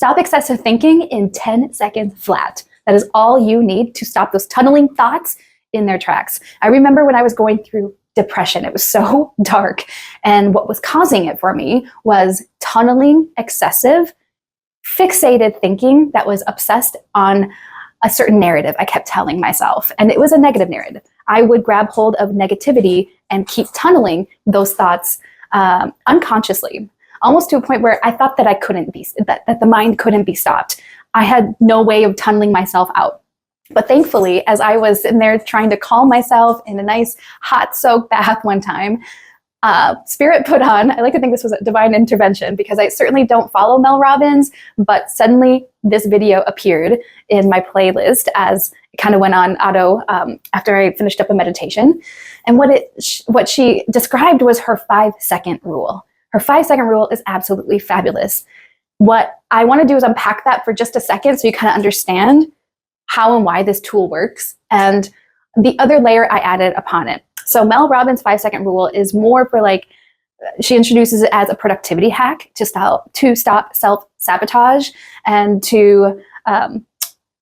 Stop excessive thinking in 10 seconds flat. That is all you need to stop those tunneling thoughts in their tracks. I remember when I was going through depression, it was so dark. And what was causing it for me was tunneling, excessive, fixated thinking that was obsessed on a certain narrative I kept telling myself. And it was a negative narrative. I would grab hold of negativity and keep tunneling those thoughts unconsciously, almost to a point where I thought that I couldn't be, that the mind couldn't be stopped. I had no way of tunneling myself out. But thankfully, as I was in there trying to calm myself in a nice hot soak bath one time, Spirit put on, I like to think this was a divine intervention because I certainly don't follow Mel Robbins, but suddenly this video appeared in my playlist as it kind of went on auto after I finished up a meditation. And what she described was her 5-second rule. Her 5-second rule is absolutely fabulous. What I want to do is unpack that for just a second so you kind of understand how and why this tool works and the other layer I added upon it. So Mel Robbins' 5-second rule is more for like, she introduces it as a productivity hack to stop self-sabotage and to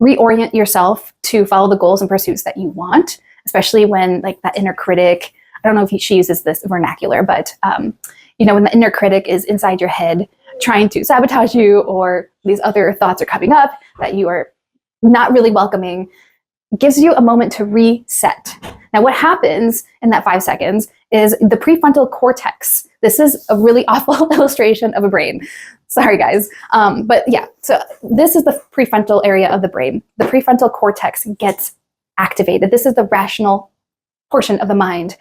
reorient yourself to follow the goals and pursuits that you want, especially when like that inner critic, I don't know if she uses this vernacular, but when the inner critic is inside your head trying to sabotage you, or these other thoughts are coming up that you are not really welcoming, gives you a moment to reset. Now, what happens in that 5 seconds is the prefrontal cortex. This is a really awful illustration of a brain. Sorry, guys. But yeah, so this is the prefrontal area of the brain. The prefrontal cortex gets activated. This is the rational portion of the mind.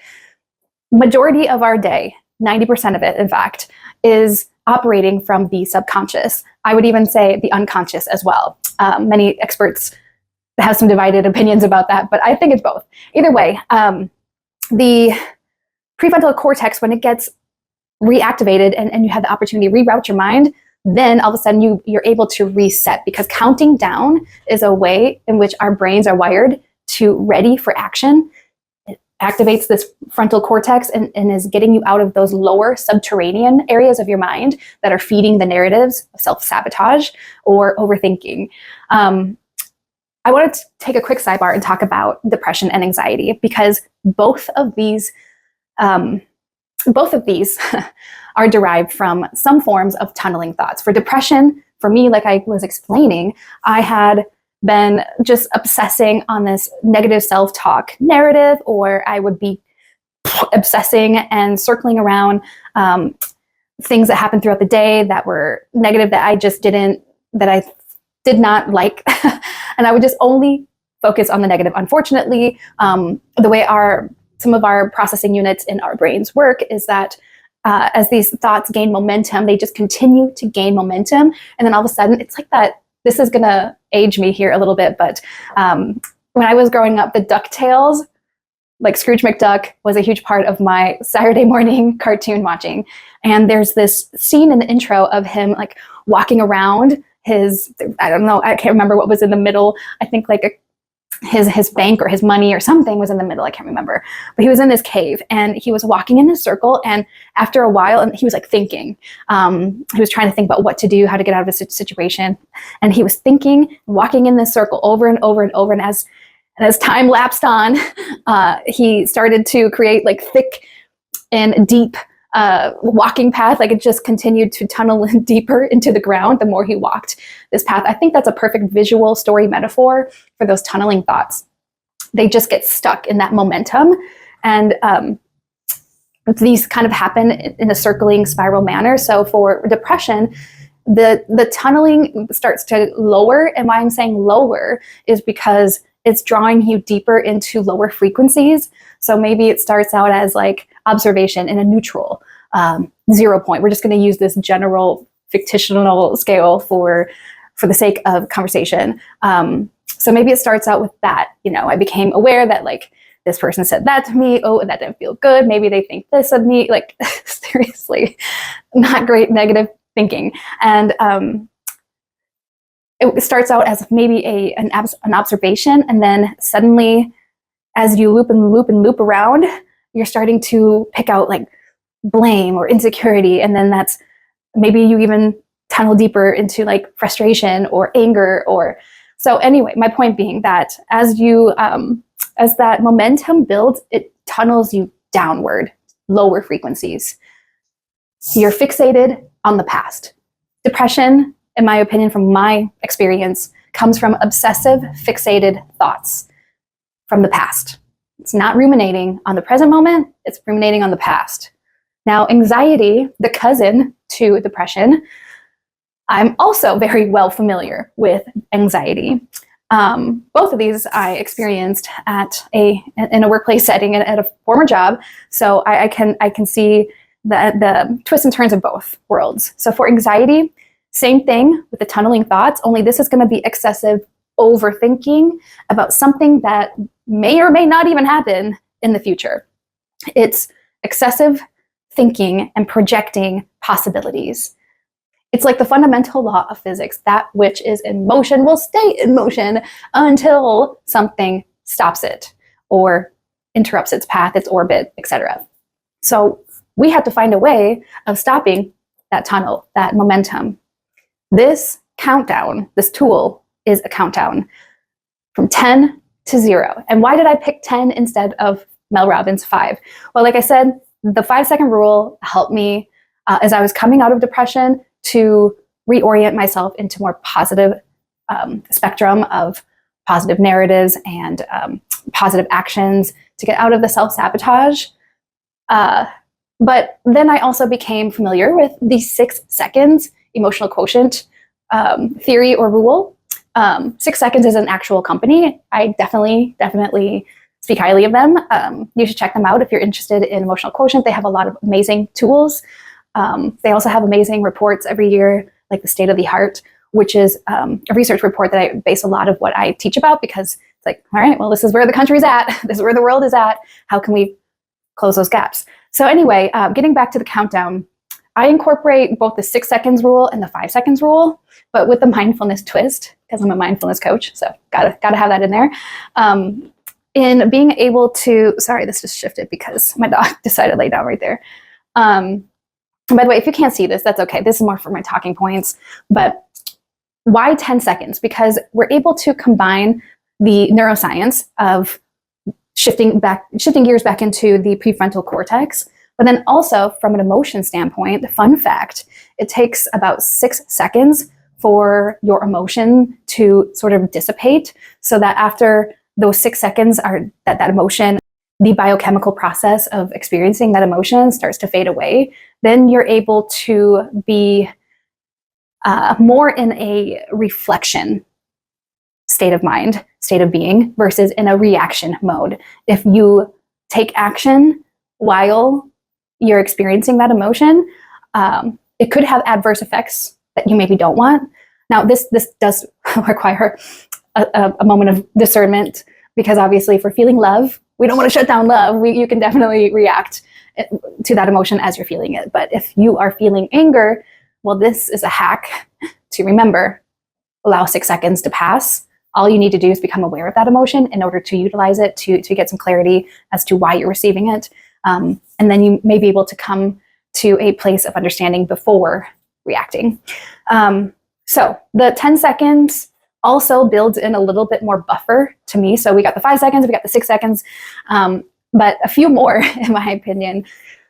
Majority of our day, 90% of it, in fact, is operating from the subconscious. I would even say the unconscious as well. Many experts have some divided opinions about that, but I think it's both. Either way, the prefrontal cortex, when it gets reactivated and you have the opportunity to reroute your mind, then all of a sudden you're able to reset, because counting down is a way in which our brains are wired to ready for action. It activates this frontal cortex and is getting you out of those lower subterranean areas of your mind that are feeding the narratives of self-sabotage or overthinking. I wanted to take a quick sidebar and talk about depression and anxiety, because both of these are derived from some forms of tunneling thoughts. For depression, for me, like I was explaining, I had been just obsessing on this negative self-talk narrative, or I would be obsessing and circling around things that happened throughout the day that were negative that I did not like. And I would just only focus on the negative. Unfortunately, the way some of our processing units in our brains work is that as these thoughts gain momentum, they just continue to gain momentum. And then all of a sudden, it's like that. This is going to age me here a little bit, but when I was growing up, the DuckTales, like Scrooge McDuck, was a huge part of my Saturday morning cartoon watching. And there's this scene in the intro of him like walking around I don't know, I can't remember what was in the middle. I think like his bank or his money or something was in the middle. I can't remember, but he was in this cave and he was walking in this circle. And after a while, and he was like thinking, he was trying to think about what to do, how to get out of this situation. And he was thinking, walking in this circle over and over and over. And as time lapsed on, he started to create like thick and deep walking path. Like it just continued to tunnel deeper into the ground the more he walked this path. I think that's a perfect visual story metaphor for those tunneling thoughts. They just get stuck in that momentum, and these kind of happen in a circling spiral manner. So for depression, the tunneling starts to lower, and why I'm saying lower is because it's drawing you deeper into lower frequencies. So maybe it starts out as like observation in a neutral 0 point. We're just going to use this general fictional scale for the sake of conversation. So maybe it starts out with that. I became aware that like this person said that to me. Oh, that didn't feel good. Maybe they think this of me. Like seriously, not great negative thinking. And it starts out as maybe an observation, and then suddenly, as you loop and loop and loop around, you're starting to pick out like blame or insecurity, and then that's maybe you even tunnel deeper into like frustration or anger. Or so anyway, my point being that as that momentum builds, it tunnels you downward, lower frequencies. You're fixated on the past. Depression, in my opinion, from my experience, comes from obsessive fixated thoughts from the past. It's not ruminating on the present moment, it's ruminating on the past. Now, anxiety, the cousin to depression, I'm also very well familiar with anxiety. Both of these I experienced in a workplace setting at a former job, so I can see the twists and turns of both worlds. So for anxiety, same thing with the tunneling thoughts, only this is going to be excessive overthinking about something that may or may not even happen in the future. It's excessive thinking and projecting possibilities. It's like the fundamental law of physics: that which is in motion will stay in motion until something stops it or interrupts its path, its orbit, etc. So we have to find a way of stopping that tunnel, that momentum. This countdown, this tool, is a countdown from 10 to 0. And why did I pick 10 instead of Mel Robbins' 5? Well, like I said, the 5-second rule helped me as I was coming out of depression to reorient myself into more positive spectrum of positive narratives and positive actions to get out of the self-sabotage. But then I also became familiar with the 6 seconds emotional quotient theory or rule. 6 seconds is an actual company. I definitely speak highly of them. You should check them out if you're interested in emotional quotient. They have a lot of amazing tools. They also have amazing reports every year, like the State of the Heart, which is a research report that I base a lot of what I teach about, because it's like, all right, well, this is where the country's at. This is where the world is at. How can we close those gaps? So anyway, getting back to the countdown, I incorporate both the 6 seconds rule and the 5 seconds rule, but with the mindfulness twist, because I'm a mindfulness coach, so gotta have that in there. In being able to, sorry, this just shifted because my dog decided to lay down right there. By the way, if you can't see this, that's okay. This is more for my talking points. But why 10 seconds? Because we're able to combine the neuroscience of shifting gears back into the prefrontal cortex, but then also from an emotion standpoint, the fun fact, it takes about 6 seconds for your emotion to sort of dissipate, so that after those 6 seconds are that emotion, the biochemical process of experiencing that emotion starts to fade away, then you're able to be more in a reflection state of mind, state of being, versus in a reaction mode. If you take action while you're experiencing that emotion, it could have adverse effects that you maybe don't want. Now, this does require a moment of discernment, because obviously if we're feeling love, we don't want to shut down love. You can definitely react to that emotion as you're feeling it. But if you are feeling anger, well, this is a hack to remember. Allow 6 seconds to pass. All you need to do is become aware of that emotion in order to utilize it, to get some clarity as to why you're receiving it. And then you may be able to come to a place of understanding before reacting. So the 10 seconds also builds in a little bit more buffer to me. So we got the 5 seconds, we got the 6 seconds, but a few more, in my opinion,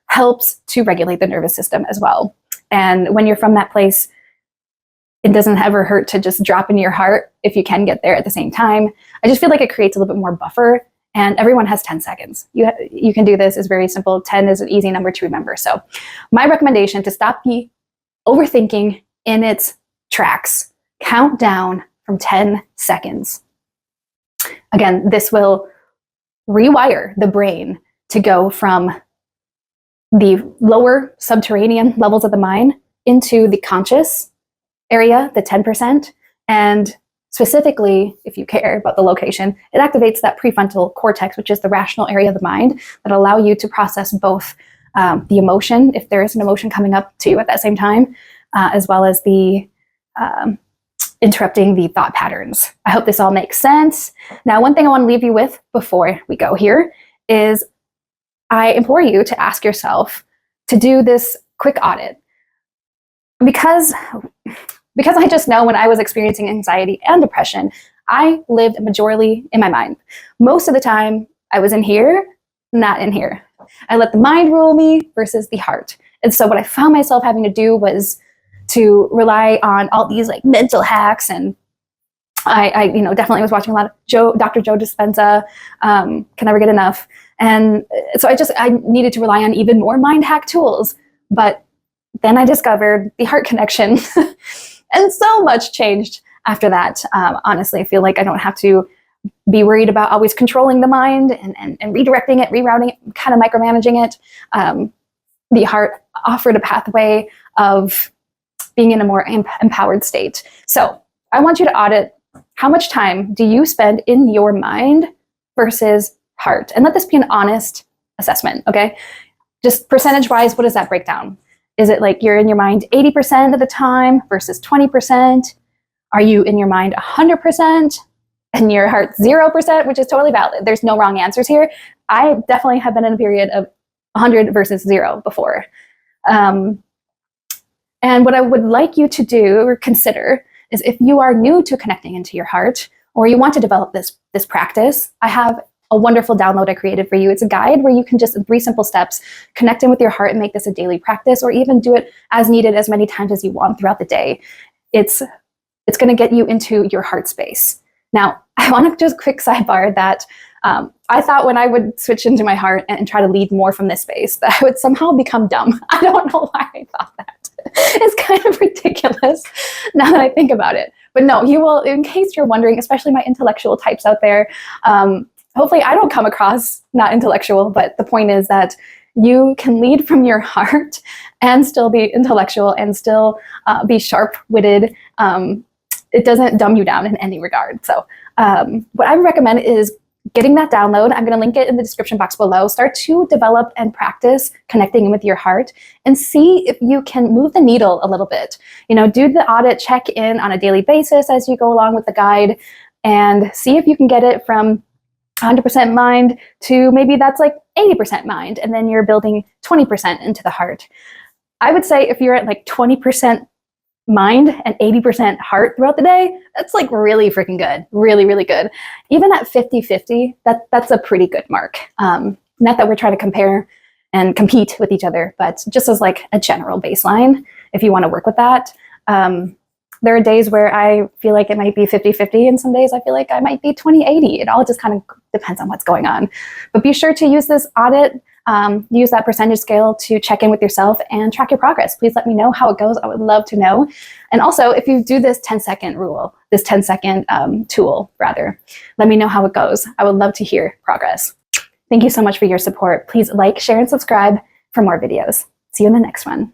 helps to regulate the nervous system as well. And when you're from that place, it doesn't ever hurt to just drop into your heart if you can get there at the same time. I just feel like it creates a little bit more buffer, and everyone has 10 seconds. You can do this. It's very simple. 10 is an easy number to remember. So my recommendation to stop the overthinking in its tracks, count down from 10 seconds. Again, this will rewire the brain to go from the lower subterranean levels of the mind into the conscious area, the 10%. And specifically, if you care about the location, it activates that prefrontal cortex, which is the rational area of the mind that allow you to process both the emotion, if there is an emotion coming up to you at that same time, as well as the interrupting the thought patterns. I hope this all makes sense. Now, one thing I want to leave you with before we go here is I implore you to ask yourself to do this quick audit. because I just know when I was experiencing anxiety and depression, I lived majorly in my mind. Most of the time, I was in here, not in here. I let the mind rule me versus the heart. And so what I found myself having to do was to rely on all these like mental hacks, and I definitely was watching a lot of Dr. Joe Dispenza, can never get enough. And so I needed to rely on even more mind hack tools. But then I discovered the heart connection and so much changed after that. Honestly, I feel like I don't have to be worried about always controlling the mind and redirecting it, rerouting it, kind of micromanaging it. The heart offered a pathway of being in a more empowered state. So I want you to audit, how much time do you spend in your mind versus heart? And let this be an honest assessment, okay? Just percentage-wise, what does that break down? Is it like you're in your mind 80% of the time versus 20%? Are you in your mind 100% and your heart 0%, which is totally valid? There's no wrong answers here. I definitely have been in a period of 100 versus 0 before. And what I would like you to do or consider is, if you are new to connecting into your heart, or you want to develop this practice, I have a wonderful download I created for you. It's a guide where you can just, in 3 simple steps, connect in with your heart and make this a daily practice, or even do it as needed as many times as you want throughout the day. It's going to get you into your heart space. Now, I want to just quick sidebar that I thought when I would switch into my heart and try to lead more from this space, that I would somehow become dumb. I don't know why I thought that. It's kind of ridiculous now that I think about it. But no, you will, in case you're wondering, especially my intellectual types out there, hopefully I don't come across not intellectual, but the point is that you can lead from your heart and still be intellectual and still be sharp-witted. It doesn't dumb you down in any regard. So what I would recommend is getting that download. I'm going to link it in the description box below. Start to develop and practice connecting with your heart and see if you can move the needle a little bit. You know, do the audit, check in on a daily basis as you go along with the guide, and see if you can get it from 100% mind to maybe that's like 80% mind, and then you're building 20% into the heart. I would say if you're at like 20% mind and 80% heart throughout the day, that's like really freaking good. Really, really good. Even at 50-50, that's a pretty good mark. Not that we're trying to compare and compete with each other, but just as like a general baseline, if you want to work with that. There are days where I feel like it might be 50-50, and some days I feel like I might be 20-80. It all just kind of depends on what's going on. But be sure to use this audit, use that percentage scale to check in with yourself and track your progress. Please let me know how it goes. I would love to know. And also, if you do this 10-second rule, this 10-second tool, rather, let me know how it goes. I would love to hear progress. Thank you so much for your support. Please like, share, and subscribe for more videos. See you in the next one.